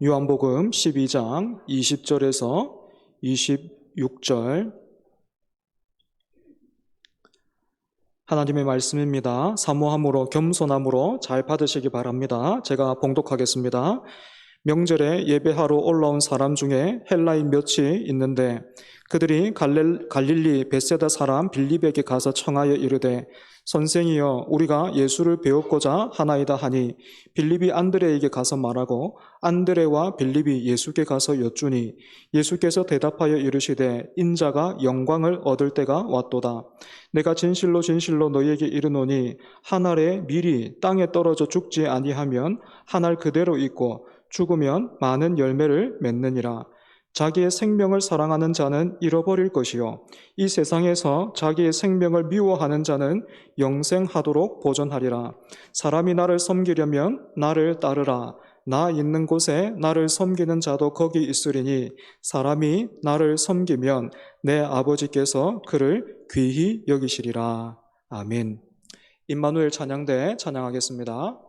요한복음 12장 20절에서 26절 하나님의 말씀입니다. 사모함으로 겸손함으로 잘 받으시기 바랍니다. 제가 봉독하겠습니다. 명절에 예배하러 올라온 사람 중에 헬라인 몇이 있는데 그들이 갈릴리 벳세다 사람 빌립에게 가서 청하여 이르되 선생이여 우리가 예수를 배웠고자 하나이다 하니 빌립이 안드레에게 가서 말하고 안드레와 빌립이 예수께 가서 여쭈니 예수께서 대답하여 이르시되 인자가 영광을 얻을 때가 왔도다. 내가 진실로 진실로 너희에게 이르노니 한 알에 밀이 땅에 떨어져 죽지 아니하면 한 알 그대로 있고 죽으면 많은 열매를 맺느니라. 자기의 생명을 사랑하는 자는 잃어버릴 것이요 이 세상에서 자기의 생명을 미워하는 자는 영생하도록 보존하리라. 사람이 나를 섬기려면 나를 따르라. 나 있는 곳에 나를 섬기는 자도 거기 있으리니 사람이 나를 섬기면 내 아버지께서 그를 귀히 여기시리라. 아멘. 임마누엘 찬양대 찬양하겠습니다.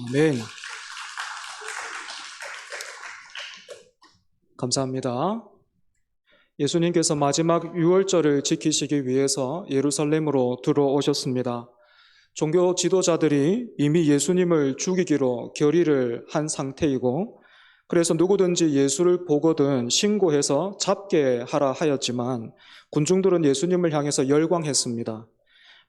아멘. 감사합니다. 예수님께서 마지막 유월절을 지키시기 위해서 예루살렘으로 들어오셨습니다. 종교 지도자들이 이미 예수님을 죽이기로 결의를 한 상태이고 그래서 누구든지 예수를 보거든 신고해서 잡게 하라 하였지만 군중들은 예수님을 향해서 열광했습니다.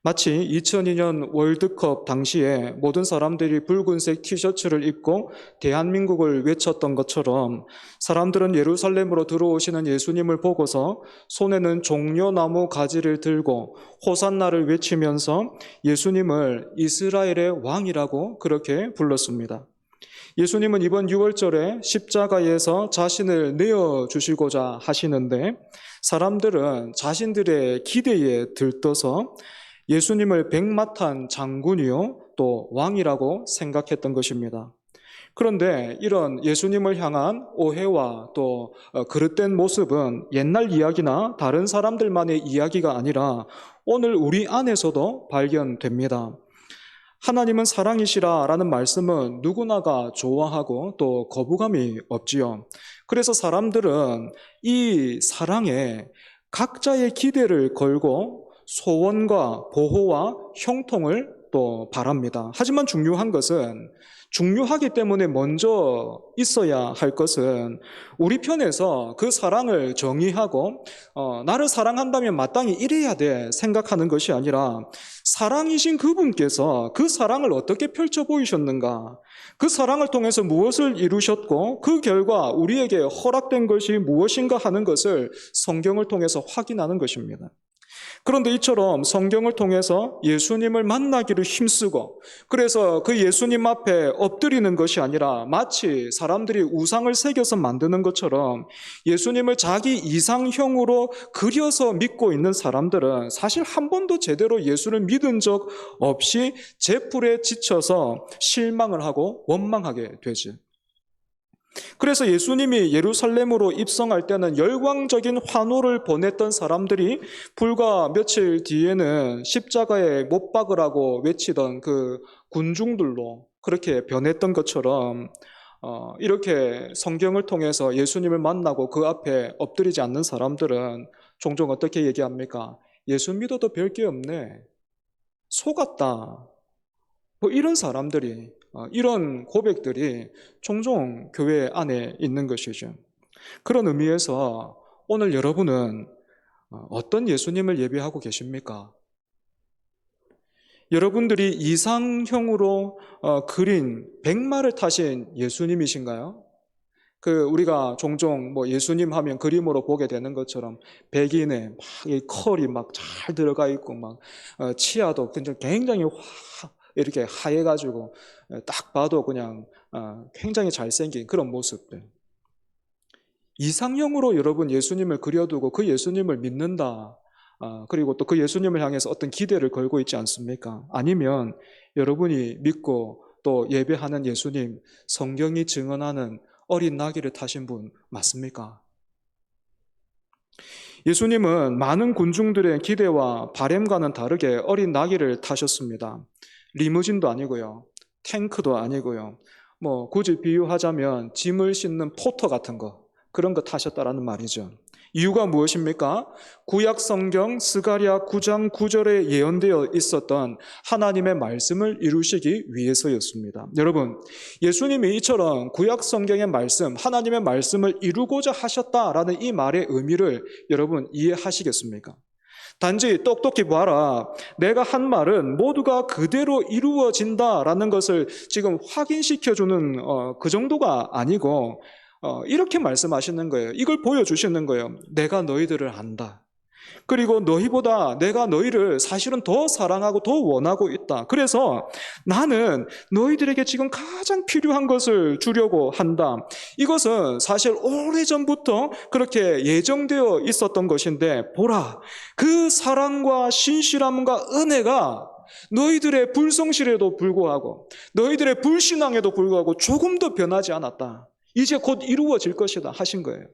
마치 2002년 월드컵 당시에 모든 사람들이 붉은색 티셔츠를 입고 대한민국을 외쳤던 것처럼 사람들은 예루살렘으로 들어오시는 예수님을 보고서 손에는 종려나무 가지를 들고 호산나를 외치면서 예수님을 이스라엘의 왕이라고 그렇게 불렀습니다. 예수님은 이번 유월절에 십자가에서 자신을 내어주시고자 하시는데 사람들은 자신들의 기대에 들떠서 예수님을 백마탄 장군이요 또 왕이라고 생각했던 것입니다. 그런데 이런 예수님을 향한 오해와 또 그릇된 모습은 옛날 이야기나 다른 사람들만의 이야기가 아니라 오늘 우리 안에서도 발견됩니다. 하나님은 사랑이시라 라는 말씀은 누구나가 좋아하고 또 거부감이 없지요. 그래서 사람들은 이 사랑에 각자의 기대를 걸고 소원과 보호와 형통을 또 바랍니다. 하지만 중요하기 때문에 먼저 있어야 할 것은 우리 편에서 그 사랑을 정의하고 나를 사랑한다면 마땅히 이래야 돼 생각하는 것이 아니라 사랑이신 그분께서 그 사랑을 어떻게 펼쳐 보이셨는가, 그 사랑을 통해서 무엇을 이루셨고 그 결과 우리에게 허락된 것이 무엇인가 하는 것을 성경을 통해서 확인하는 것입니다. 그런데 이처럼 성경을 통해서 예수님을 만나기를 힘쓰고 그래서 그 예수님 앞에 엎드리는 것이 아니라 마치 사람들이 우상을 새겨서 만드는 것처럼 예수님을 자기 이상형으로 그려서 믿고 있는 사람들은 사실 한 번도 제대로 예수를 믿은 적 없이 제풀에 지쳐서 실망을 하고 원망하게 되지. 그래서 예수님이 예루살렘으로 입성할 때는 열광적인 환호를 보냈던 사람들이 불과 며칠 뒤에는 십자가에 못 박으라고 외치던 그 군중들로 그렇게 변했던 것처럼 이렇게 성경을 통해서 예수님을 만나고 그 앞에 엎드리지 않는 사람들은 종종 어떻게 얘기합니까? 예수 믿어도 별 게 없네, 속았다, 뭐 이런 사람들이, 이런 고백들이 종종 교회 안에 있는 것이죠. 그런 의미에서 오늘 여러분은 어떤 예수님을 예배하고 계십니까? 여러분들이 이상형으로 그린 백마를 타신 예수님이신가요? 우리가 종종 뭐 예수님 하면 그림으로 보게 되는 것처럼 백인에 막 이 컬이 막 잘 들어가 있고 막 치아도 굉장히 이렇게 하얘가지고 딱 봐도 그냥 굉장히 잘생긴 그런 모습들. 이상형으로 여러분 예수님을 그려두고 그 예수님을 믿는다. 그리고 또 그 예수님을 향해서 어떤 기대를 걸고 있지 않습니까? 아니면 여러분이 믿고 또 예배하는 예수님, 성경이 증언하는 어린 나귀를 타신 분 맞습니까? 예수님은 많은 군중들의 기대와 바램과는 다르게 어린 나귀를 타셨습니다. 리무진도 아니고요, 탱크도 아니고요, 뭐 굳이 비유하자면 짐을 싣는 포터 같은 거, 그런 거 타셨다라는 말이죠. 이유가 무엇입니까? 구약 성경 스가랴 9장 9절에 예언되어 있었던 하나님의 말씀을 이루시기 위해서였습니다. 여러분, 예수님이 이처럼 구약 성경의 말씀, 하나님의 말씀을 이루고자 하셨다라는 이 말의 의미를 여러분 이해하시겠습니까? 단지 똑똑히 봐라, 내가 한 말은 모두가 그대로 이루어진다라는 것을 지금 확인시켜주는 그 정도가 아니고 이렇게 말씀하시는 거예요. 이걸 보여주시는 거예요. 내가 너희들을 안다. 그리고 너희보다 내가 너희를 사실은 더 사랑하고 더 원하고 있다. 그래서 나는 너희들에게 지금 가장 필요한 것을 주려고 한다. 이것은 사실 오래전부터 그렇게 예정되어 있었던 것인데 보라, 그 사랑과 신실함과 은혜가 너희들의 불성실에도 불구하고 너희들의 불신앙에도 불구하고 조금 더 변하지 않았다. 이제 곧 이루어질 것이다 하신 거예요.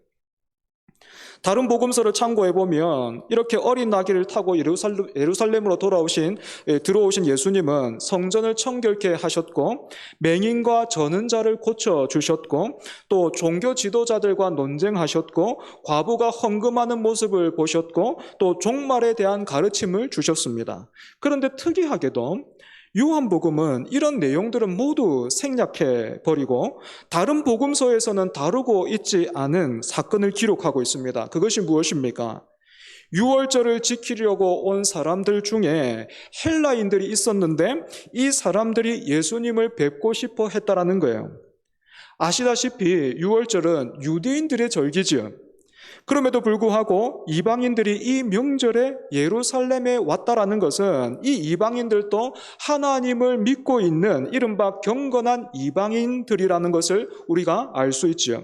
다른 복음서를 참고해 보면 이렇게 어린 나귀를 타고 예루살렘으로 들어오신 예수님은 성전을 청결케 하셨고 맹인과 저는 자를 고쳐 주셨고 또 종교 지도자들과 논쟁하셨고 과부가 헌금하는 모습을 보셨고 또 종말에 대한 가르침을 주셨습니다. 그런데 특이하게도 요한복음은 이런 내용들은 모두 생략해 버리고 다른 복음서에서는 다루고 있지 않은 사건을 기록하고 있습니다. 그것이 무엇입니까? 유월절을 지키려고 온 사람들 중에 헬라인들이 있었는데 이 사람들이 예수님을 뵙고 싶어 했다라는 거예요. 아시다시피 유월절은 유대인들의 절기지요. 그럼에도 불구하고 이방인들이 이 명절에 예루살렘에 왔다라는 것은 이 이방인들도 하나님을 믿고 있는 이른바 경건한 이방인들이라는 것을 우리가 알 수 있지요.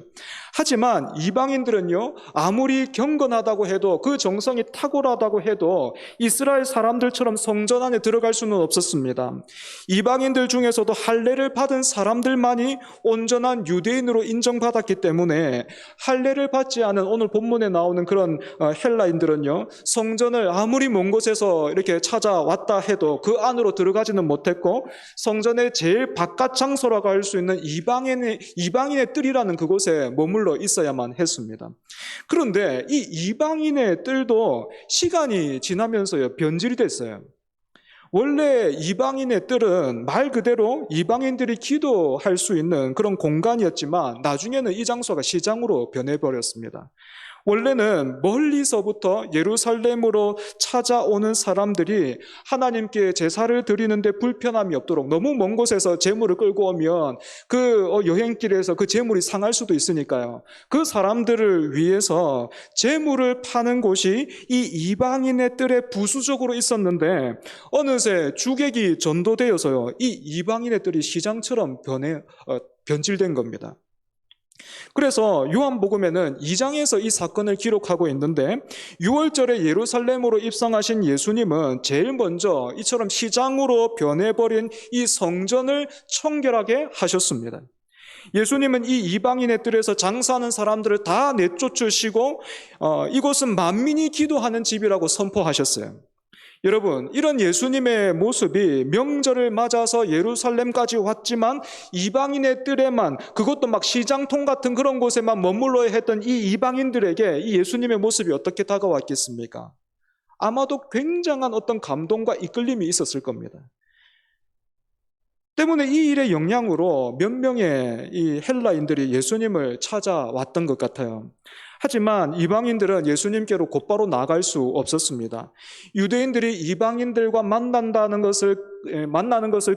하지만 이방인들은요, 아무리 경건하다고 해도 그 정성이 탁월하다고 해도 이스라엘 사람들처럼 성전 안에 들어갈 수는 없었습니다. 이방인들 중에서도 할례를 받은 사람들만이 온전한 유대인으로 인정받았기 때문에 할례를 받지 않은 오늘 본문에 나오는 그런 헬라인들은요, 성전을 아무리 먼 곳에서 이렇게 찾아왔다 해도 그 안으로 들어가지는 못했고 성전의 제일 바깥 장소라고 할 수 있는 이방인의 뜰이라는 그곳에 머물러 있어야만 했습니다. 그런데 이 이방인의 뜰도 시간이 지나면서요, 변질이 됐어요. 원래 이방인의 뜰은 말 그대로 이방인들이 기도할 수 있는 그런 공간이었지만 나중에는 이 장소가 시장으로 변해버렸습니다. 원래는 멀리서부터 예루살렘으로 찾아오는 사람들이 하나님께 제사를 드리는데 불편함이 없도록, 너무 먼 곳에서 제물을 끌고 오면 그 여행길에서 그 제물이 상할 수도 있으니까요. 그 사람들을 위해서 제물을 파는 곳이 이 이방인의 뜰에 부수적으로 있었는데 어느새 주객이 전도되어서요, 이 이방인의 뜰이 시장처럼 변질된 겁니다. 그래서 요한복음에는 2장에서 이 사건을 기록하고 있는데 6월절에 예루살렘으로 입성하신 예수님은 제일 먼저 이처럼 시장으로 변해버린 이 성전을 청결하게 하셨습니다. 예수님은 이 이방인의 뜰에서 장사하는 사람들을 다 내쫓으시고 이곳은 만민이 기도하는 집이라고 선포하셨어요. 여러분, 이런 예수님의 모습이 명절을 맞아서 예루살렘까지 왔지만 이방인의 뜰에만, 그것도 막 시장통 같은 그런 곳에만 머물러야 했던 이 이방인들에게 이 예수님의 모습이 어떻게 다가왔겠습니까? 아마도 굉장한 어떤 감동과 이끌림이 있었을 겁니다. 때문에 이 일의 영향으로 몇 명의 이 헬라인들이 예수님을 찾아왔던 것 같아요. 하지만 이방인들은 예수님께로 곧바로 나갈 수 없었습니다. 유대인들이 이방인들과 만나는 것을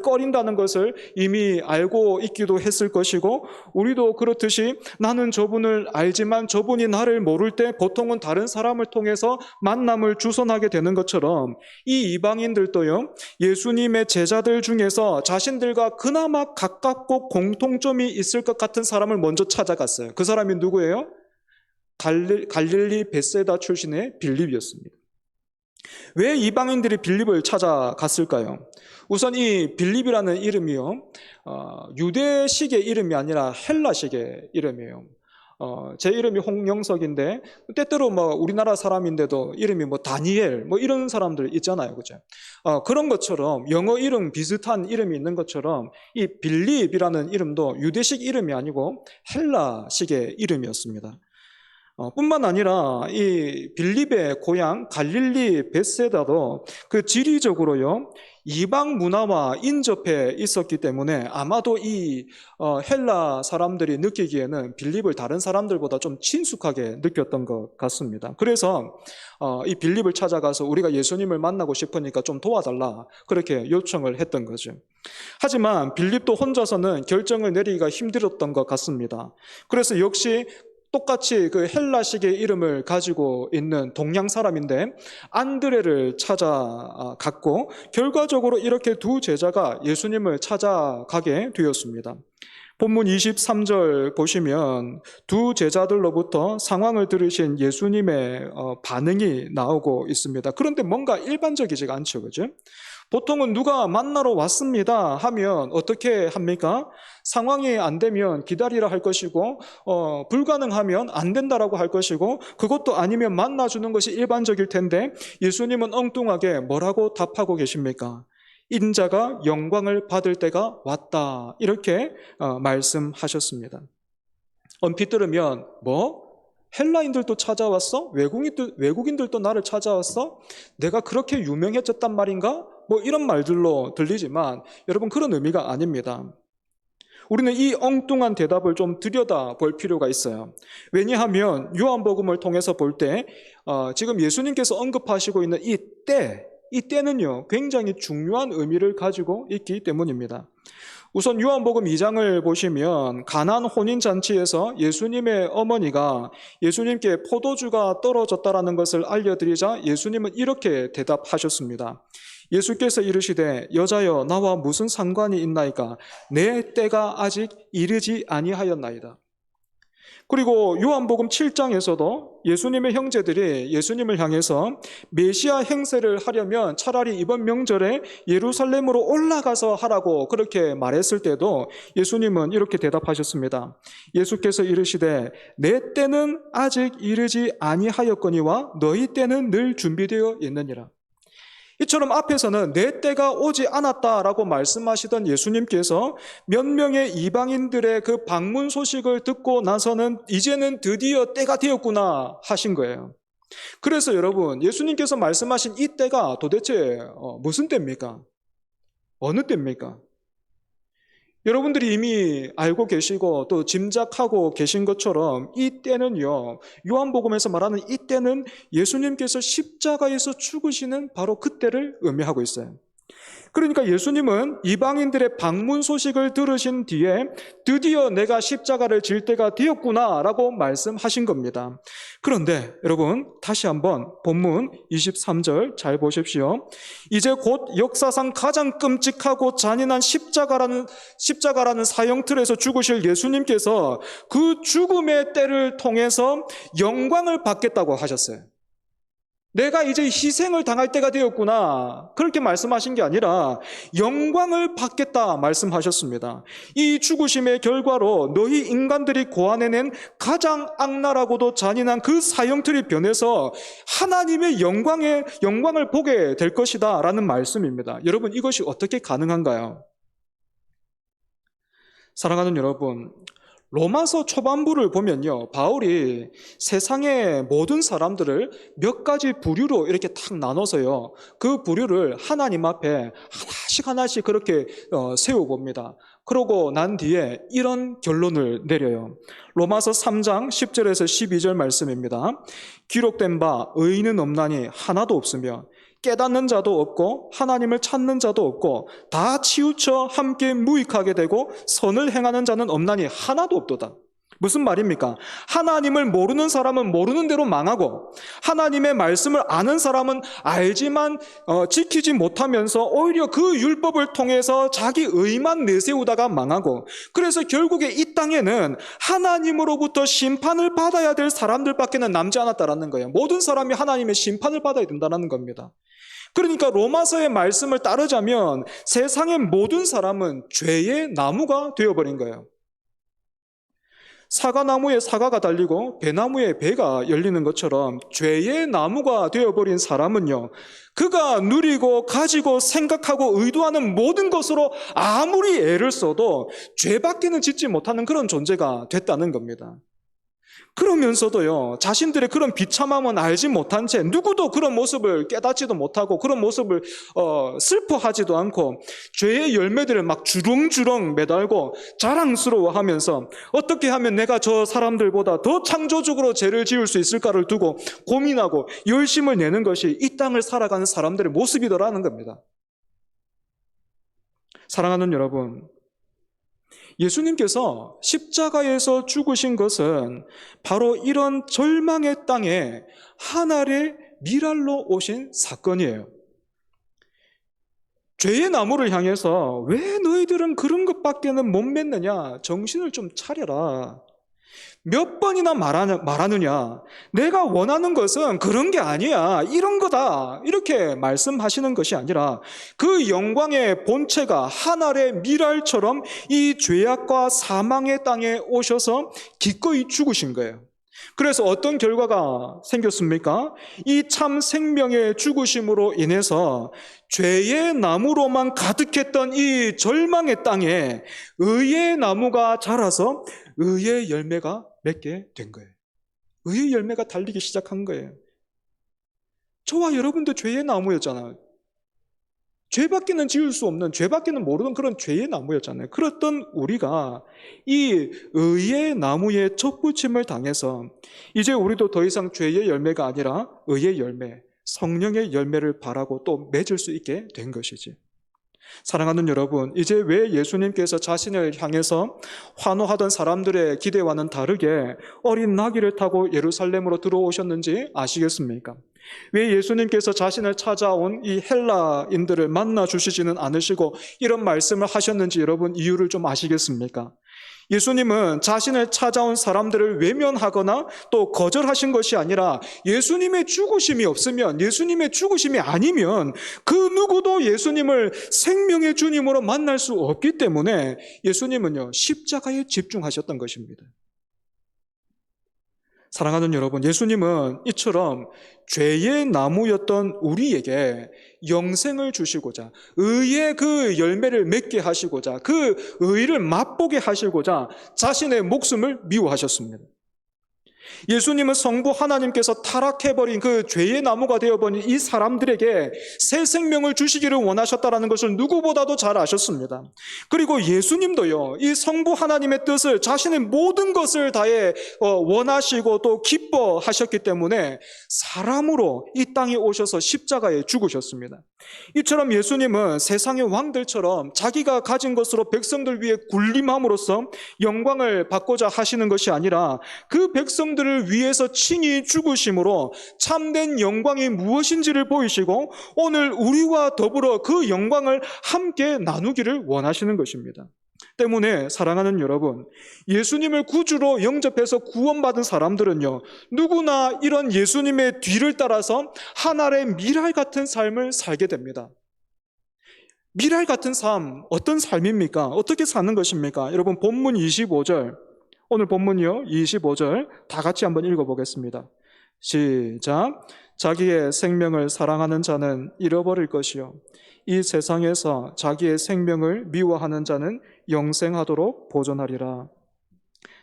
꺼린다는 것을 이미 알고 있기도 했을 것이고, 우리도 그렇듯이 나는 저분을 알지만 저분이 나를 모를 때 보통은 다른 사람을 통해서 만남을 주선하게 되는 것처럼 이 이방인들도요, 예수님의 제자들 중에서 자신들과 그나마 가깝고 공통점이 있을 것 같은 사람을 먼저 찾아갔어요. 그 사람이 누구예요? 갈릴리 벳세다 출신의 빌립이었습니다. 왜 이방인들이 빌립을 찾아갔을까요? 우선 이 빌립이라는 이름이요, 유대식의 이름이 아니라 헬라식의 이름이에요. 제 이름이 홍영석인데 때때로 우리나라 사람인데도 이름이 다니엘 이런 사람들 있잖아요, 그죠? 그런 것처럼 영어 이름 비슷한 이름이 있는 것처럼 이 빌립이라는 이름도 유대식 이름이 아니고 헬라식의 이름이었습니다. 뿐만 아니라 이 빌립의 고향 갈릴리 벳세다도 그 지리적으로요, 이방 문화와 인접해 있었기 때문에 아마도 이 헬라 사람들이 느끼기에는 빌립을 다른 사람들보다 좀 친숙하게 느꼈던 것 같습니다. 그래서 이 빌립을 찾아가서 우리가 예수님을 만나고 싶으니까 좀 도와달라, 그렇게 요청을 했던 거죠. 하지만 빌립도 혼자서는 결정을 내리기가 힘들었던 것 같습니다. 그래서 역시 똑같이 그 헬라식의 이름을 가지고 있는 동양 사람인데 안드레를 찾아갔고, 결과적으로 이렇게 두 제자가 예수님을 찾아가게 되었습니다. 본문 23절 보시면 두 제자들로부터 상황을 들으신 예수님의 반응이 나오고 있습니다. 그런데 뭔가 일반적이지가 않죠, 그죠? 보통은 누가 만나러 왔습니다 하면 어떻게 합니까? 상황이 안 되면 기다리라 할 것이고, 불가능하면 안 된다라고 할 것이고, 그것도 아니면 만나주는 것이 일반적일 텐데 예수님은 엉뚱하게 뭐라고 답하고 계십니까? 인자가 영광을 받을 때가 왔다, 이렇게 말씀하셨습니다. 얼핏 들으면 헬라인들도 찾아왔어? 외국인들도 나를 찾아왔어? 내가 그렇게 유명해졌단 말인가? 이런 말들로 들리지만 여러분, 그런 의미가 아닙니다. 우리는 이 엉뚱한 대답을 좀 들여다볼 필요가 있어요. 왜냐하면 요한복음을 통해서 볼 때 지금 예수님께서 언급하시고 있는 이 때는요, 굉장히 중요한 의미를 가지고 있기 때문입니다. 우선 요한복음 2장을 보시면 가나안 혼인잔치에서 예수님의 어머니가 예수님께 포도주가 떨어졌다라는 것을 알려드리자 예수님은 이렇게 대답하셨습니다. 예수께서 이르시되 여자여 나와 무슨 상관이 있나이까? 내 때가 아직 이르지 아니하였나이다. 그리고 요한복음 7장에서도 예수님의 형제들이 예수님을 향해서 메시아 행세를 하려면 차라리 이번 명절에 예루살렘으로 올라가서 하라고 그렇게 말했을 때도 예수님은 이렇게 대답하셨습니다. 예수께서 이르시되 내 때는 아직 이르지 아니하였거니와 너희 때는 늘 준비되어 있느니라. 이처럼 앞에서는 내 때가 오지 않았다라고 말씀하시던 예수님께서 몇 명의 이방인들의 그 방문 소식을 듣고 나서는 이제는 드디어 때가 되었구나 하신 거예요. 그래서 여러분, 예수님께서 말씀하신 이 때가 도대체 무슨 때입니까? 어느 때입니까? 여러분들이 이미 알고 계시고 또 짐작하고 계신 것처럼 이 때는요, 요한복음에서 말하는 이 때는 예수님께서 십자가에서 죽으시는 바로 그때를 의미하고 있어요. 그러니까 예수님은 이방인들의 방문 소식을 들으신 뒤에 드디어 내가 십자가를 질 때가 되었구나라고 말씀하신 겁니다. 그런데 여러분, 다시 한번 본문 23절 잘 보십시오. 이제 곧 역사상 가장 끔찍하고 잔인한 십자가라는 사형틀에서 죽으실 예수님께서 그 죽음의 때를 통해서 영광을 받겠다고 하셨어요. 내가 이제 희생을 당할 때가 되었구나, 그렇게 말씀하신 게 아니라 영광을 받겠다 말씀하셨습니다. 이 죽으심의 결과로 너희 인간들이 고안해낸 가장 악랄하고도 잔인한 그 사형틀이 변해서 하나님의 영광을 보게 될 것이다 라는 말씀입니다. 여러분, 이것이 어떻게 가능한가요? 사랑하는 여러분, 로마서 초반부를 보면요, 바울이 세상의 모든 사람들을 몇 가지 부류로 이렇게 탁 나눠서요, 그 부류를 하나님 앞에 하나씩 그렇게 세워봅니다. 그러고 난 뒤에 이런 결론을 내려요. 로마서 3장 10절에서 12절 말씀입니다. 기록된 바 의인은 없나니 하나도 없으며 깨닫는 자도 없고 하나님을 찾는 자도 없고 다 치우쳐 함께 무익하게 되고 선을 행하는 자는 없나니 하나도 없도다. 무슨 말입니까? 하나님을 모르는 사람은 모르는 대로 망하고 하나님의 말씀을 아는 사람은 알지만 지키지 못하면서 오히려 그 율법을 통해서 자기 의만 내세우다가 망하고, 그래서 결국에 이 땅에는 하나님으로부터 심판을 받아야 될 사람들밖에는 남지 않았다라는 거예요. 모든 사람이 하나님의 심판을 받아야 된다는 겁니다. 그러니까 로마서의 말씀을 따르자면 세상의 모든 사람은 죄의 나무가 되어버린 거예요. 사과나무에 사과가 달리고 배나무에 배가 열리는 것처럼 죄의 나무가 되어버린 사람은요, 그가 누리고 가지고 생각하고 의도하는 모든 것으로 아무리 애를 써도 죄밖에는 짓지 못하는 그런 존재가 됐다는 겁니다. 그러면서도요, 자신들의 그런 비참함은 알지 못한 채 누구도 그런 모습을 깨닫지도 못하고 그런 모습을 슬퍼하지도 않고 죄의 열매들을 막 주렁주렁 매달고 자랑스러워하면서 어떻게 하면 내가 저 사람들보다 더 창조적으로 죄를 지을 수 있을까를 두고 고민하고 열심을 내는 것이 이 땅을 살아가는 사람들의 모습이더라는 겁니다. 사랑하는 여러분, 예수님께서 십자가에서 죽으신 것은 바로 이런 절망의 땅에 하늘의 미랄로 오신 사건이에요. 죄의 나무를 향해서 왜 너희들은 그런 것밖에는 못 맺느냐, 정신을 좀 차려라. 몇 번이나 말하느냐, 내가 원하는 것은 그런 게 아니야, 이런 거다, 이렇게 말씀하시는 것이 아니라 그 영광의 본체가 하늘의 미랄처럼 이 죄악과 사망의 땅에 오셔서 기꺼이 죽으신 거예요. 그래서 어떤 결과가 생겼습니까? 이 참 생명의 죽으심으로 인해서 죄의 나무로만 가득했던 이 절망의 땅에 의의 나무가 자라서 의의 열매가 맺게 된 거예요. 의의 열매가 달리기 시작한 거예요. 저와 여러분도 죄의 나무였잖아요. 죄밖에는 지을 수 없는, 죄밖에는 모르는 그런 죄의 나무였잖아요. 그랬던 우리가 이 의의 나무에 접붙임을 당해서 이제 우리도 더 이상 죄의 열매가 아니라 의의 열매, 성령의 열매를 바라고 또 맺을 수 있게 된 것이지. 사랑하는 여러분, 이제 왜 예수님께서 자신을 향해서 환호하던 사람들의 기대와는 다르게 어린 나귀를 타고 예루살렘으로 들어오셨는지 아시겠습니까? 왜 예수님께서 자신을 찾아온 이 헬라인들을 만나 주시지는 않으시고 이런 말씀을 하셨는지 여러분 이유를 좀 아시겠습니까? 예수님은 자신을 찾아온 사람들을 외면하거나 또 거절하신 것이 아니라 예수님의 죽으심이 없으면, 예수님의 죽으심이 아니면 그 누구도 예수님을 생명의 주님으로 만날 수 없기 때문에 예수님은요, 십자가에 집중하셨던 것입니다. 사랑하는 여러분, 예수님은 이처럼 죄의 나무였던 우리에게 영생을 주시고자, 의의 그 열매를 맺게 하시고자, 그 의를 맛보게 하시고자 자신의 목숨을 미워하셨습니다. 예수님은 성부 하나님께서 타락해버린 그 죄의 나무가 되어버린 이 사람들에게 새 생명을 주시기를 원하셨다는 것을 누구보다도 잘 아셨습니다. 그리고 예수님도요, 이 성부 하나님의 뜻을 자신의 모든 것을 다해 원하시고 또 기뻐하셨기 때문에 사람으로 이 땅에 오셔서 십자가에 죽으셨습니다. 이처럼 예수님은 세상의 왕들처럼 자기가 가진 것으로 백성들 위해 군림함으로써 영광을 받고자 하시는 것이 아니라 그 백성들을 위해서 친히 죽으심으로 참된 영광이 무엇인지를 보이시고 오늘 우리와 더불어 그 영광을 함께 나누기를 원하시는 것입니다. 때문에 사랑하는 여러분, 예수님을 구주로 영접해서 구원받은 사람들은요, 누구나 이런 예수님의 뒤를 따라서 하늘의 미랄 같은 삶을 살게 됩니다. 미랄 같은 삶, 어떤 삶입니까? 어떻게 사는 것입니까? 여러분, 본문 25절, 오늘 본문이요, 25절 다 같이 한번 읽어보겠습니다. 시작. 자기의 생명을 사랑하는 자는 잃어버릴 것이요, 이 세상에서 자기의 생명을 미워하는 자는 영생하도록 보존하리라.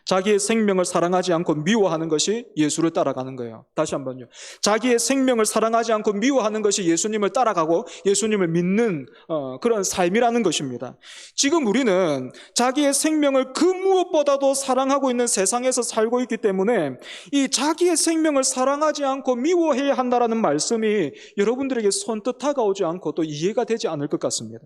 자기의 생명을 사랑하지 않고 미워하는 것이 예수를 따라가는 거예요. 다시 한번요. 자기의 생명을 사랑하지 않고 미워하는 것이 예수님을 따라가고 예수님을 믿는 그런 삶이라는 것입니다. 지금 우리는 자기의 생명을 그 무엇보다도 사랑하고 있는 세상에서 살고 있기 때문에 이 자기의 생명을 사랑하지 않고 미워해야 한다는 말씀이 여러분들에게 선뜻 다가오지 않고 또 이해가 되지 않을 것 같습니다.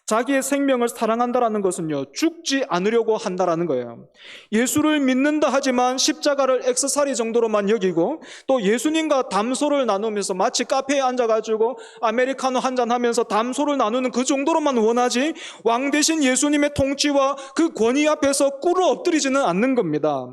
자기의 생명을 사랑한다라는 것은요, 죽지 않으려고 한다라는 거예요. 예수를 믿는다 하지만 십자가를 액세서리 정도로만 여기고 또 예수님과 담소를 나누면서 마치 카페에 앉아가지고 아메리카노 한잔 하면서 담소를 나누는 그 정도로만 원하지 왕 대신 예수님의 통치와 그 권위 앞에서 꿇어 엎드리지는 않는 겁니다.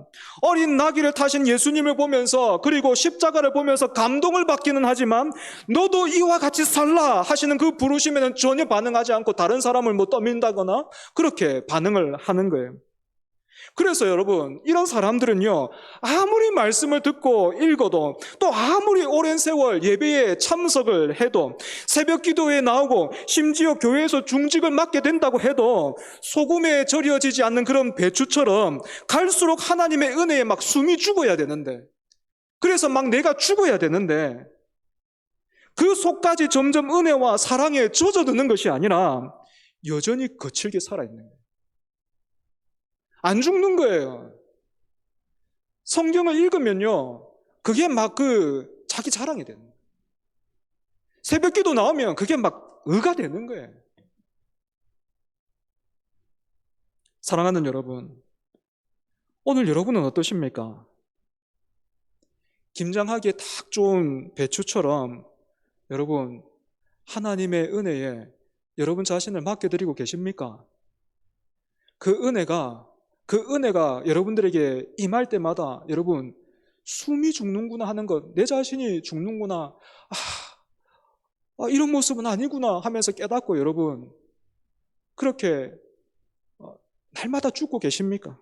어린 나귀를 타신 예수님을 보면서 그리고 십자가를 보면서 감동을 받기는 하지만 너도 이와 같이 살라 하시는 그 부르심에는 전혀 반응하지 않고 다른 사람을 뭐 떠민다거나 그렇게 반응을 하는 거예요. 그래서 여러분, 이런 사람들은요, 아무리 말씀을 듣고 읽어도 또 아무리 오랜 세월 예배에 참석을 해도 새벽 기도에 나오고 심지어 교회에서 중직을 맡게 된다고 해도 소금에 절여지지 않는 그런 배추처럼 갈수록 하나님의 은혜에 막 숨이 죽어야 되는데, 그래서 막 내가 죽어야 되는데 그 속까지 점점 은혜와 사랑에 젖어드는 것이 아니라 여전히 거칠게 살아있는 거예요. 안 죽는 거예요. 성경을 읽으면요, 그게 막 자기 자랑이 되는 거예요. 새벽 기도 나오면 그게 막 의가 되는 거예요. 사랑하는 여러분, 오늘 여러분은 어떠십니까? 김장하기에 딱 좋은 배추처럼 여러분, 하나님의 은혜에 여러분 자신을 맡겨드리고 계십니까? 그 은혜가 여러분들에게 임할 때마다 여러분 숨이 죽는구나 하는 것, 내 자신이 죽는구나, 이런 모습은 아니구나 하면서 깨닫고 여러분 그렇게 날마다 죽고 계십니까?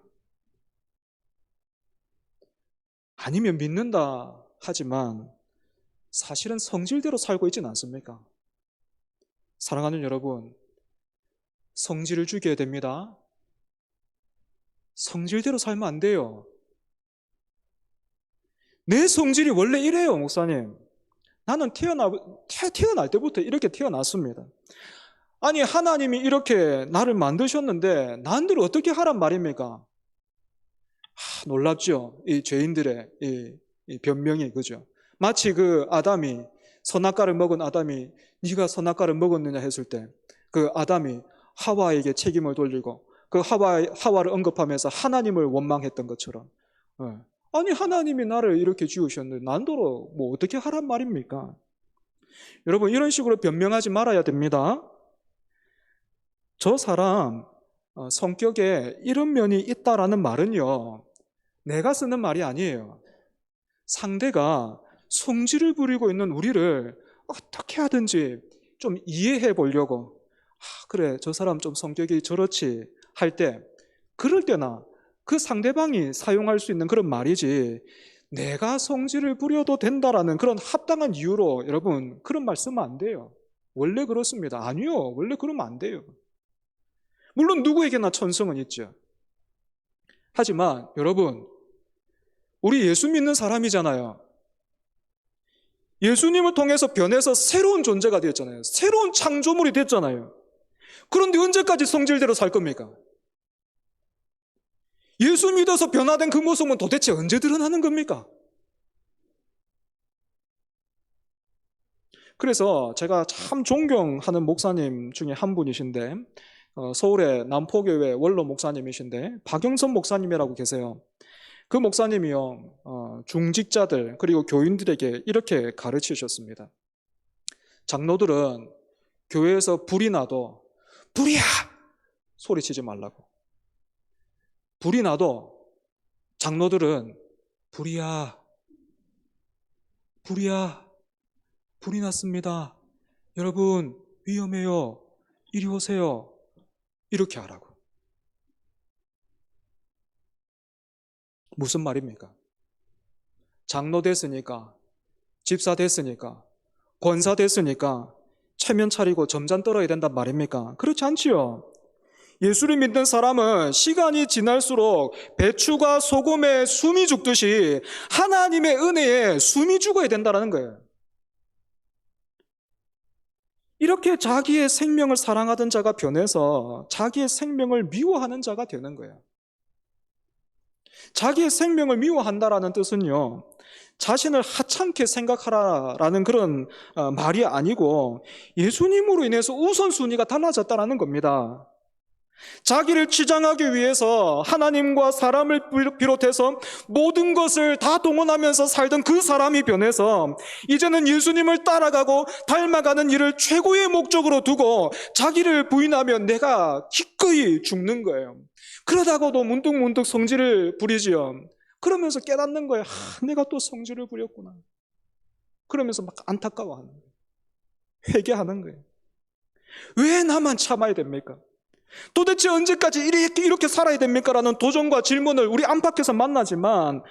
아니면 믿는다 하지만 사실은 성질대로 살고 있지는 않습니까? 사랑하는 여러분, 성질을 죽여야 됩니다. 성질대로 살면 안 돼요. 내 성질이 원래 이래요, 목사님. 나는 태어날 때부터 이렇게 태어났습니다. 아니, 하나님이 이렇게 나를 만드셨는데 나를 어떻게 하란 말입니까? 놀랍죠? 이 죄인들의 이 변명이, 그죠? 마치 그 아담이, 선악과를 먹은 아담이 네가 선악과를 먹었느냐 했을 때 그 아담이 하와에게 책임을 돌리고 그 하와를 언급하면서 하나님을 원망했던 것처럼, 아니 하나님이 나를 이렇게 지으셨는데 난더러 뭐 어떻게 하란 말입니까? 여러분, 이런 식으로 변명하지 말아야 됩니다. 저 사람 성격에 이런 면이 있다라는 말은요, 내가 쓰는 말이 아니에요. 상대가 성질을 부리고 있는 우리를 어떻게 하든지 좀 이해해 보려고, 그래, 저 사람 좀 성격이 저렇지 할 때, 그럴 때나 그 상대방이 사용할 수 있는 그런 말이지, 내가 성질을 부려도 된다라는 그런 합당한 이유로 여러분 그런 말 쓰면 안 돼요. 원래 그렇습니다. 아니요, 원래 그러면 안 돼요. 물론 누구에게나 천성은 있죠. 하지만 여러분, 우리 예수 믿는 사람이잖아요. 예수님을 통해서 변해서 새로운 존재가 되었잖아요. 새로운 창조물이 됐잖아요. 그런데 언제까지 성질대로 살 겁니까? 예수 믿어서 변화된 그 모습은 도대체 언제 드러나는 겁니까? 그래서 제가 참 존경하는 목사님 중에 한 분이신데, 서울의 남포교회 원로 목사님이신데 박영선 목사님이라고 계세요. 그 목사님이요, 중직자들 그리고 교인들에게 이렇게 가르치셨습니다. 장로들은 교회에서 불이 나도 불이야! 소리치지 말라고. 불이 나도 장로들은 불이야, 불이야, 불이 났습니다. 여러분 위험해요. 이리 오세요. 이렇게 하라고. 무슨 말입니까? 장로 됐으니까, 집사 됐으니까, 권사 됐으니까 체면 차리고 점잔 떨어야 된단 말입니까? 그렇지 않지요. 예수를 믿는 사람은 시간이 지날수록 배추가 소금에 숨이 죽듯이 하나님의 은혜에 숨이 죽어야 된다는 거예요. 이렇게 자기의 생명을 사랑하던 자가 변해서 자기의 생명을 미워하는 자가 되는 거예요. 자기의 생명을 미워한다라는 뜻은요, 자신을 하찮게 생각하라라는 그런 말이 아니고 예수님으로 인해서 우선순위가 달라졌다는 겁니다. 자기를 치장하기 위해서 하나님과 사람을 비롯해서 모든 것을 다 동원하면서 살던 그 사람이 변해서 이제는 예수님을 따라가고 닮아가는 일을 최고의 목적으로 두고 자기를 부인하면 내가 기꺼이 죽는 거예요. 그러다가도 문득문득 성질을 부리지요. 그러면서 깨닫는 거예요. 내가 또 성질을 부렸구나. 그러면서 막 안타까워하는 거예요. 회개하는 거예요. 왜 나만 참아야 됩니까? 도대체 언제까지 이렇게 살아야 됩니까? 라는 도전과 질문을 우리 안팎에서 만나지만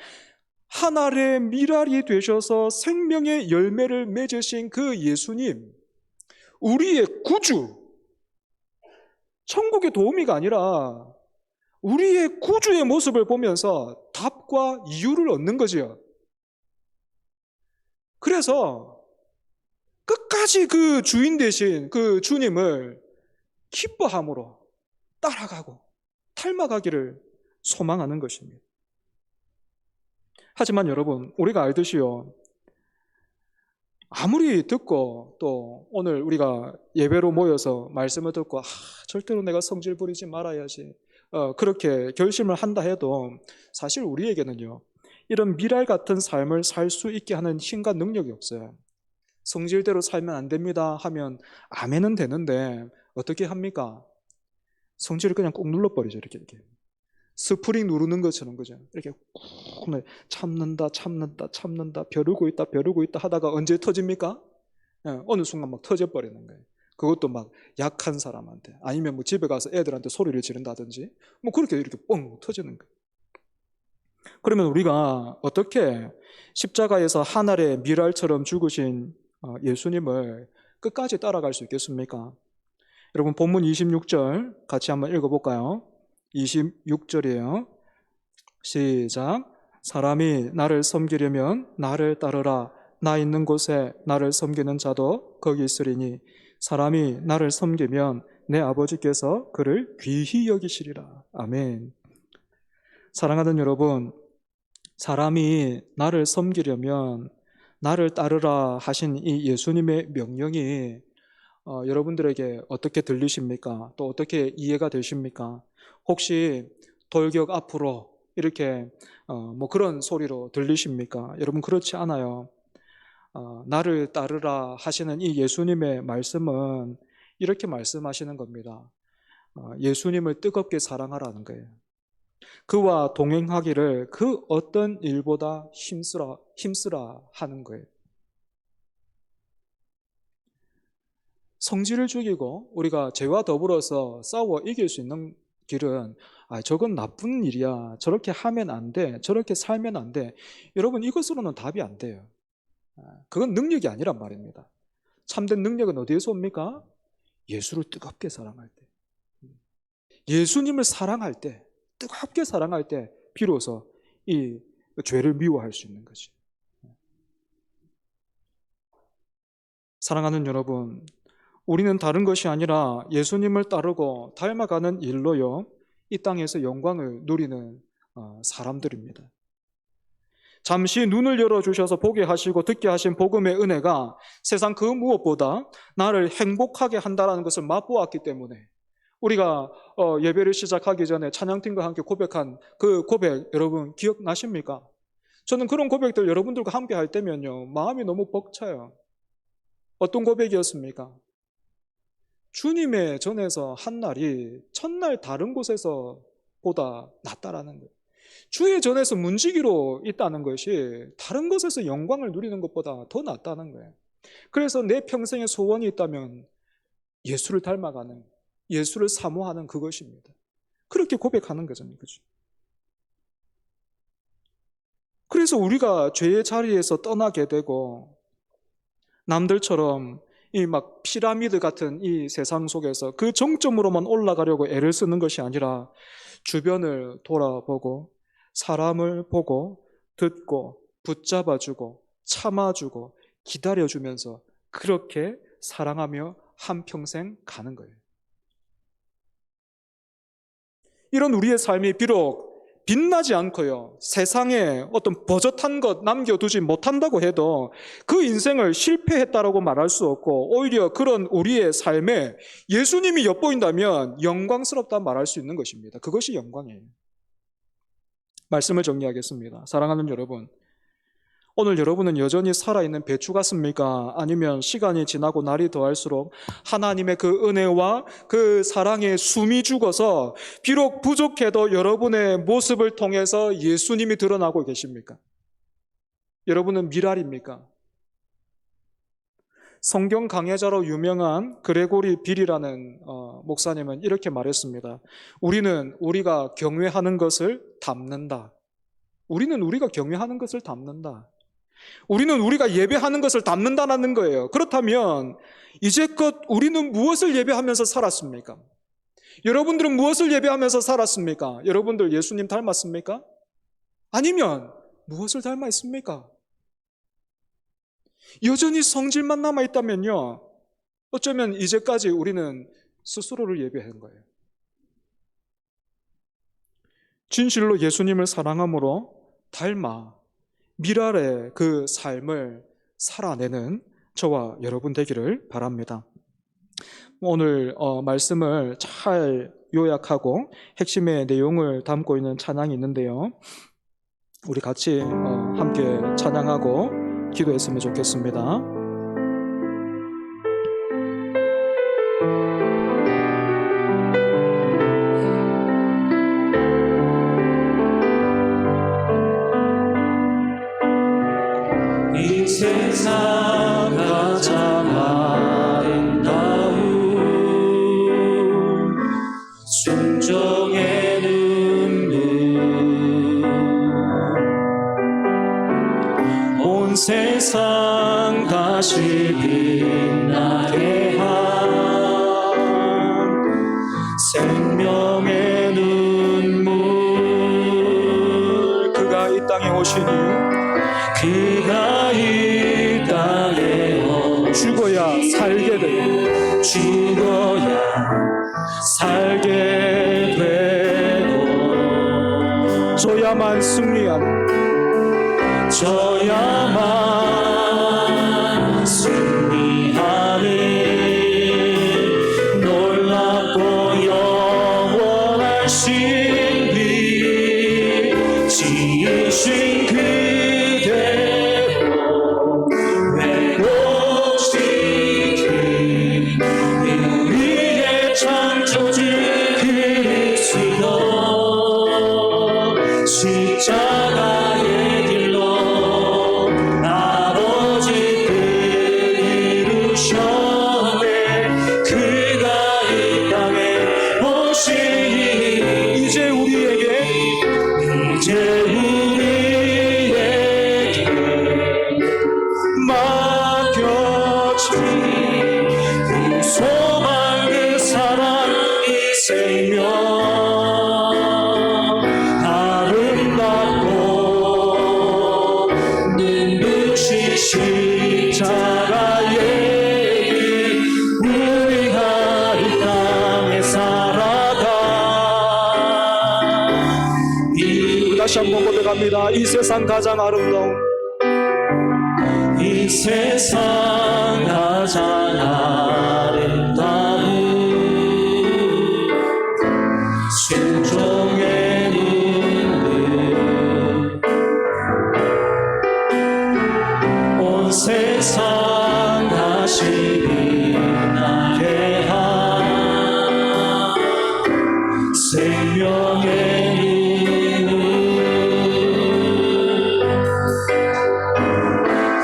하늘의 미랄이 되셔서 생명의 열매를 맺으신 그 예수님, 우리의 구주, 천국의 도우미가 아니라 우리의 구주의 모습을 보면서 답과 이유를 얻는 거지요. 그래서 끝까지 그 주인 되신 그 주님을 기뻐함으로 따라가고 닮아가기를 소망하는 것입니다. 하지만 여러분, 우리가 알듯이요, 아무리 듣고 또 오늘 우리가 예배로 모여서 말씀을 듣고 절대로 내가 성질 부리지 말아야지 그렇게 결심을 한다 해도 사실 우리에게는요, 이런 미랄 같은 삶을 살 수 있게 하는 힘과 능력이 없어요. 성질대로 살면 안 됩니다 하면 아멘은 되는데 어떻게 합니까? 성질을 그냥 꼭 눌러버리죠. 이렇게 스프링 누르는 것처럼, 그죠? 이렇게 꾹 참는다, 벼르고 있다 하다가 언제 터집니까? 어느 순간 막 터져버리는 거예요. 그것도 막 약한 사람한테, 아니면 뭐 집에 가서 애들한테 소리를 지른다든지, 뭐 그렇게 이렇게 뻥 터지는 거예요. 그러면 우리가 어떻게 십자가에서 하늘의 미랄처럼 죽으신 예수님을 끝까지 따라갈 수 있겠습니까? 여러분, 본문 26절 같이 한번 읽어볼까요? 26절이에요. 시작. 사람이 나를 섬기려면 나를 따르라. 나 있는 곳에 나를 섬기는 자도 거기 있으리니 사람이 나를 섬기면 내 아버지께서 그를 귀히 여기시리라. 아멘. 사랑하는 여러분, 사람이 나를 섬기려면 나를 따르라 하신 이 예수님의 명령이 여러분들에게 어떻게 들리십니까? 또 어떻게 이해가 되십니까? 혹시 돌격 앞으로 이렇게 뭐 그런 소리로 들리십니까? 여러분, 그렇지 않아요. 나를 따르라 하시는 이 예수님의 말씀은 이렇게 말씀하시는 겁니다. 예수님을 뜨겁게 사랑하라는 거예요. 그와 동행하기를 그 어떤 일보다 힘쓰라 하는 거예요. 성질을 죽이고 우리가 죄와 더불어서 싸워 이길 수 있는 길은 저건 나쁜 일이야, 저렇게 하면 안 돼, 저렇게 살면 안 돼, 여러분, 이것으로는 답이 안 돼요. 그건 능력이 아니란 말입니다. 참된 능력은 어디에서 옵니까? 예수를 뜨겁게 사랑할 때, 예수님을 사랑할 때, 뜨겁게 사랑할 때 비로소 이 죄를 미워할 수 있는 거지. 사랑하는 여러분, 우리는 다른 것이 아니라 예수님을 따르고 닮아가는 일로요, 이 땅에서 영광을 누리는 사람들입니다. 잠시 눈을 열어주셔서 보게 하시고 듣게 하신 복음의 은혜가 세상 그 무엇보다 나를 행복하게 한다는 것을 맛보았기 때문에 우리가 예배를 시작하기 전에 찬양팀과 함께 고백한 그 고백 여러분 기억나십니까? 저는 그런 고백들 여러분들과 함께 할 때면요, 마음이 너무 벅차요. 어떤 고백이었습니까? 주님의 전에서 한 날이 첫날 다른 곳에서 보다 낫다라는 거예요. 주의 전에서 문지기로 있다는 것이 다른 곳에서 영광을 누리는 것보다 더 낫다는 거예요. 그래서 내 평생의 소원이 있다면 예수를 닮아가는, 예수를 사모하는 그것입니다. 그렇게 고백하는 거잖아요. 그죠? 그래서 우리가 죄의 자리에서 떠나게 되고 남들처럼 이 막 피라미드 같은 이 세상 속에서 그 정점으로만 올라가려고 애를 쓰는 것이 아니라 주변을 돌아보고 사람을 보고 듣고 붙잡아주고 참아주고 기다려주면서 그렇게 사랑하며 한평생 가는 거예요. 이런 우리의 삶이 비록 빛나지 않고요, 세상에 어떤 버젓한 것 남겨두지 못한다고 해도 그 인생을 실패했다라고 말할 수 없고, 오히려 그런 우리의 삶에 예수님이 엿보인다면 영광스럽다 말할 수 있는 것입니다. 그것이 영광이에요. 말씀을 정리하겠습니다. 사랑하는 여러분, 오늘 여러분은 여전히 살아있는 배추 같습니까? 아니면 시간이 지나고 날이 더할수록 하나님의 그 은혜와 그 사랑에 숨이 죽어서 비록 부족해도 여러분의 모습을 통해서 예수님이 드러나고 계십니까? 여러분은 미랄입니까? 성경 강해자로 유명한 그레고리 빌이라는 목사님은 이렇게 말했습니다. 우리는 우리가 경외하는 것을 담는다. 우리는 우리가 경외하는 것을 담는다. 우리는 우리가 예배하는 것을 담는다는 거예요. 그렇다면 이제껏 우리는 무엇을 예배하면서 살았습니까? 여러분들은 무엇을 예배하면서 살았습니까? 여러분들 예수님 닮았습니까? 아니면 무엇을 닮아 있습니까? 여전히 성질만 남아있다면요, 어쩌면 이제까지 우리는 스스로를 예배한 거예요. 진실로 예수님을 사랑함으로 닮아 미랄의 그 삶을 살아내는 저와 여러분 되기를 바랍니다. 오늘 말씀을 잘 요약하고 핵심의 내용을 담고 있는 찬양이 있는데요, 우리 같이 함께 찬양하고 기도했으면 좋겠습니다. 이 세상 가장 아름다운 순종의 눈물, 온 세상 다시 빛나게 한 생명의 눈물, 그가 이 땅에 오시니 그가 이 땅에 죽어야 살게 되고 죽어야 살게 되고 저야만 승리하는 저야만 승리하는 놀랍고 영원한 신비 지으신 그대로 회복시킨 우리의 창조주 그리스도 십자가의 길로 십자가의 길 우리가 이 땅에 살아가 다시 한번 고백합니다. 이 세상 가장 아름다운 이 세상 가장 아름다운 순종의 눈물 온 세상 다시 빛나게 한 생명의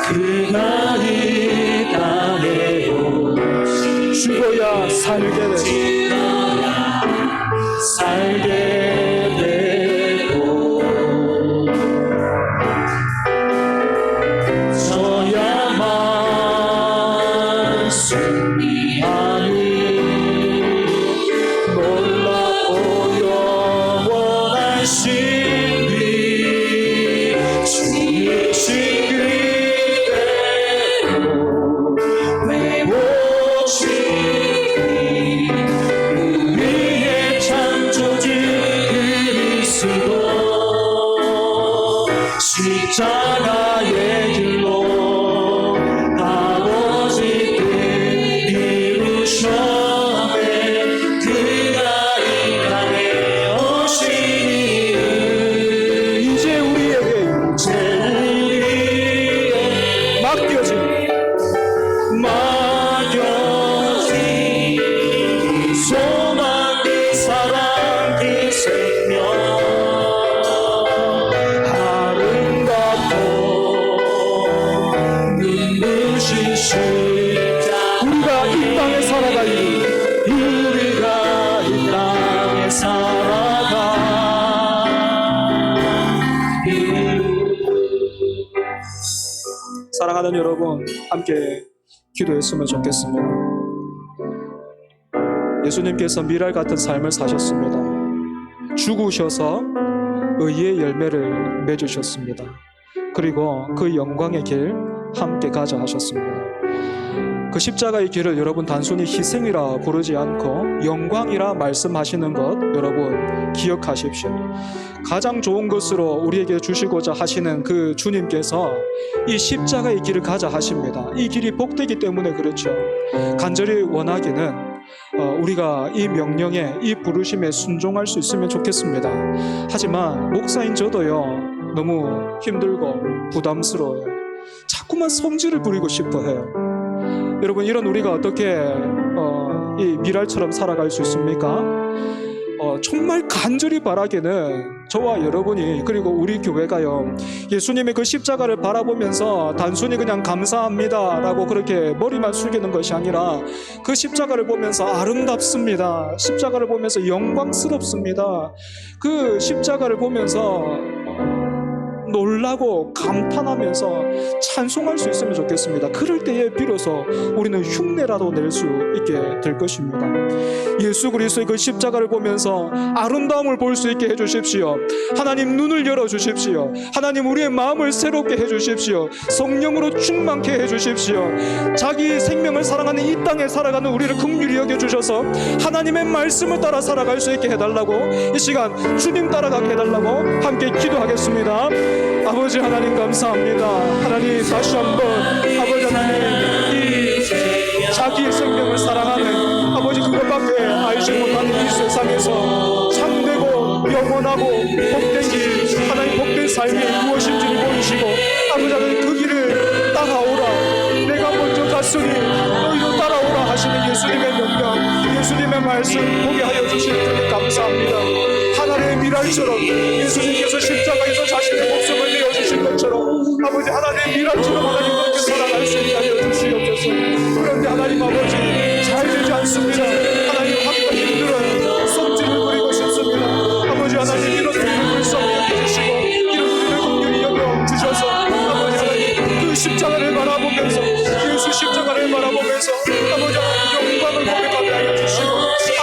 그가 이 땅에 오신 죽어야 살게 돼. 살게 되고 저야만 승리하니 놀랍고 영원한 신비 주의 신그리대로 외워지니 우리의 창조주 그리스도 십자가의 길로 아버지 뜻 이루셨네 그가 이 땅에 오시니 이제 우리에게 이제 우리의 맡겨진 소망 그 사랑 그 생명 아름답고 눈부신 십자가 우리가 이 땅에 살아가니 우리가 이 땅에 살아가 사랑하는 여러분, 함께 기도했으면 좋겠습니다. 예수님께서 미랄 같은 삶을 사셨습니다. 죽으셔서 의의 열매를 맺으셨습니다. 그리고 그 영광의 길 함께 가자 하셨습니다. 그 십자가의 길을 여러분 단순히 희생이라 부르지 않고 영광이라 말씀하시는 것 여러분 기억하십시오. 가장 좋은 것으로 우리에게 주시고자 하시는 그 주님께서 이 십자가의 길을 가자 하십니다. 이 길이 복되기 때문에 그렇죠. 간절히 원하기는 우리가 이 명령에 이 부르심에 순종할 수 있으면 좋겠습니다. 하지만 목사인 저도요 너무 힘들고 부담스러워요. 자꾸만 성질을 부리고 싶어 해요. 여러분 이런 우리가 어떻게 이 미랄처럼 살아갈 수 있습니까? 정말 간절히 바라기는 저와 여러분이 그리고 우리 교회가요 예수님의 그 십자가를 바라보면서 단순히 그냥 감사합니다 라고 그렇게 머리만 숙이는 것이 아니라 그 십자가를 보면서 아름답습니다. 십자가를 보면서 영광스럽습니다. 그 십자가를 보면서 놀라고 감탄하면서 찬송할 수 있으면 좋겠습니다. 그럴 때에 비로소 우리는 흉내라도 낼 수 있게 될 것입니다. 예수 그리스도의 그 십자가를 보면서 아름다움을 볼 수 있게 해주십시오. 하나님 눈을 열어주십시오. 하나님 우리의 마음을 새롭게 해주십시오. 성령으로 충만케 해주십시오. 자기 생명을 사랑하는 이 땅에 살아가는 우리를 긍휼히 여겨주셔서 하나님의 말씀을 따라 살아갈 수 있게 해달라고 이 시간 주님 따라가게 해달라고 함께 기도하겠습니다. 아버지 하나님 감사합니다. 하나님 다시 한번 아버지 하나님 이 자기 생명을 사랑하는 아버지 그것밖에 알지 못하는 이 세상에서 참되고 영원하고 복된 길 하나님 복된 삶이 무엇인지를 보이시고 아버지 하나님 그 길을 따라오라 내가 먼저 갔으니 너희도 따라오라 하시는 예수님의 명령 예수님의 말씀 보게 하여 주시는 주님 감사합니다. 하나님의 미랄처럼 예수님께서 십자가에서 자신의 목숨을 내어주신 것처럼 아버지 하나님의 미랄처럼 하나님 그렇게 살아갈 수 있게 하여 주시옵소서. 그런데 하나님 아버지 잘 되지 않습니다. 하나님 하기가 힘들어요. 성질을 부리고 싶습니다. 아버지 하나님 이런 우리를 불쌍히 여겨주시고 이런 우리를 긍휼히 여겨주셔서 아버지 하나님 그 십자가를 바라보면서 예수 십자가를 바라보면서 아버지 하나님 영광을 보게 하여 주시고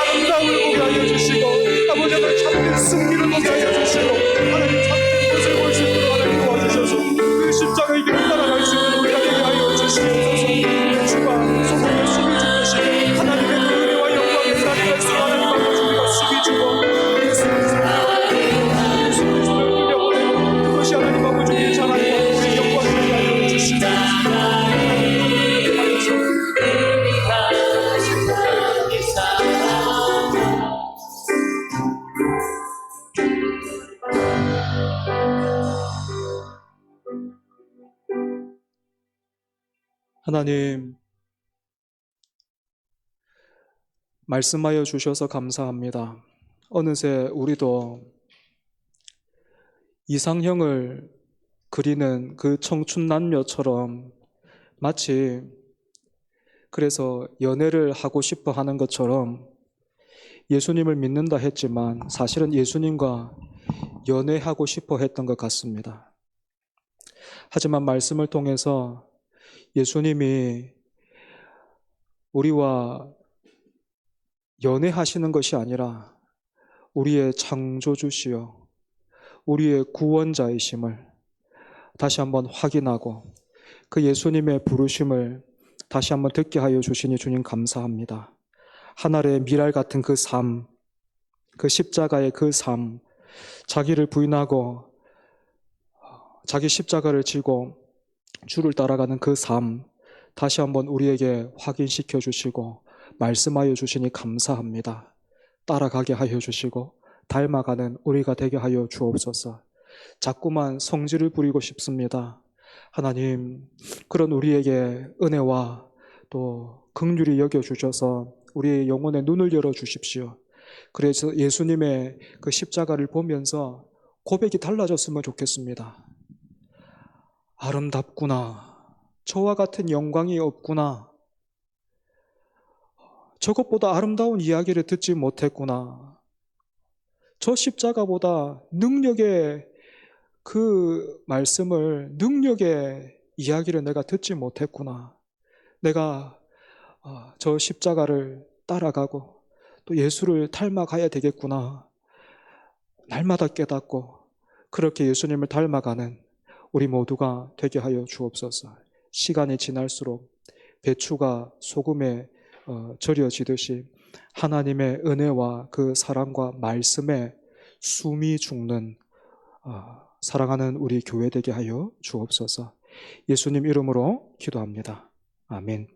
아름다움을 보게 하여 주시고 아버지 하나님 참된 승리를 보게 하여 주시고 하나님 참된 것을 볼 수 있도록 하나님 도와주셔서 그 십자가의 길을 따라갈 수 있는 우리가 되게 하나님, 말씀하여 주셔서 감사합니다. 어느새 우리도 이상형을 그리는 그 청춘 남녀처럼 마치 그래서 연애를 하고 싶어 하는 것처럼 예수님을 믿는다 했지만 사실은 예수님과 연애하고 싶어 했던 것 같습니다. 하지만 말씀을 통해서 예수님이 우리와 연애하시는 것이 아니라 우리의 창조주시요 우리의 구원자이심을 다시 한번 확인하고 그 예수님의 부르심을 다시 한번 듣게 하여 주시니 주님 감사합니다. 하늘의 미랄 같은 그 삶, 그 십자가의 그 삶, 자기를 부인하고 자기 십자가를 지고 주를 따라가는 그 삶, 다시 한번 우리에게 확인시켜 주시고 말씀하여 주시니 감사합니다. 따라가게 하여 주시고 닮아가는 우리가 되게 하여 주옵소서. 자꾸만 성질을 부리고 싶습니다. 하나님, 그런 우리에게 은혜와 또 긍휼히 여겨주셔서 우리의 영혼의 눈을 열어주십시오. 그래서 예수님의 그 십자가를 보면서 고백이 달라졌으면 좋겠습니다. 아름답구나. 저와 같은 영광이 없구나. 저것보다 아름다운 이야기를 듣지 못했구나. 저 십자가보다 능력의 그 말씀을, 능력의 이야기를 내가 듣지 못했구나. 내가 저 십자가를 따라가고 또 예수를 닮아가야 되겠구나. 날마다 깨닫고 그렇게 예수님을 닮아가는 우리 모두가 되게 하여 주옵소서. 시간이 지날수록 배추가 소금에 절여지듯이 하나님의 은혜와 그 사랑과 말씀에 숨이 죽는 사랑하는 우리 교회 되게 하여 주옵소서. 예수님 이름으로 기도합니다. 아멘.